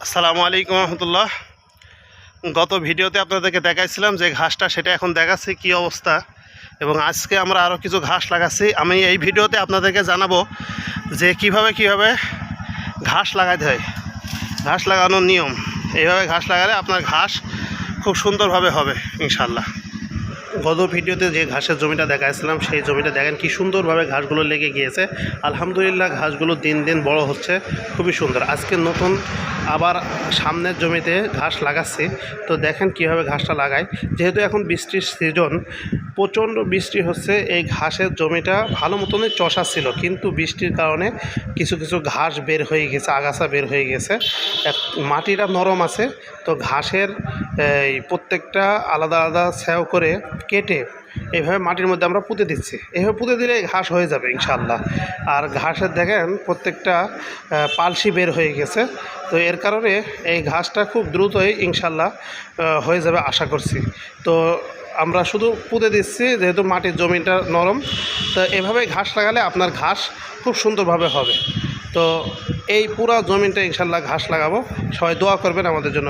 আসসালামু আলাইকুম রহমতুল্লাহ। গত ভিডিওতে আপনাদেরকে দেখাইছিলাম যে ঘাসটা, সেটা এখন দেখাচ্ছি কী অবস্থা। এবং আজকে আমরা আরও কিছু ঘাস লাগাচ্ছি। আমি এই ভিডিওতে আপনাদেরকে জানাবো যে কিভাবে ঘাস লাগাতে হয়, ঘাস লাগানোর নিয়ম। এইভাবে ঘাস লাগালে আপনার ঘাস খুব সুন্দরভাবে হবে ইনশাল্লাহ। গত ভিডিওতে যে ঘাসের জমিটা দেখাইছিলাম, সেই জমিটা দেখেন কি সুন্দরভাবে ঘাসগুলো লেগে গিয়েছে। আলহামদুলিল্লাহ, ঘাসগুলো দিন দিন বড় হচ্ছে, খুবই সুন্দর। আজকে নতুন আবার সামনের জমিতে ঘাস লাগাচ্ছি। তো দেখেন কিভাবে ঘাসটা লাগায়। যেহেতু এখন বৃষ্টির সিজন, প্রচণ্ড বৃষ্টি হচ্ছে, এই ঘাসের জমিটা ভালো মতনই চষা ছিল, কিন্তু বৃষ্টির কারণে কিছু কিছু ঘাস বের হয়ে গেছে, আগাছা বের হয়ে গেছে। মাটিটা নরম আছে, তো ঘাসের এই প্রত্যেকটা আলাদা আলাদা ছ্যাও করে কেটে এইভাবে মাটির মধ্যে আমরা পুঁতে দিচ্ছি। এইভাবে পুঁতে দিলে ঘাস হয়ে যাবে ইনশাল্লাহ। আর ঘাসের দেখেন প্রত্যেকটা পালসি বের হয়ে গেছে। তো এর কারণে এই ঘাসটা খুব দ্রুতই ইনশাল্লাহ হয়ে যাবে আশা করছি। তো আমরা শুধু পুঁতে দিচ্ছি, যেহেতু মাটির জমিটা নরম। তো এভাবে ঘাস লাগালে আপনার ঘাস খুব সুন্দরভাবে হবে। তো এই পুরো জমিটা ইনশাল্লাহ ঘাস লাগাবো। সবাই দোয়া করবেন আমাদের জন্য।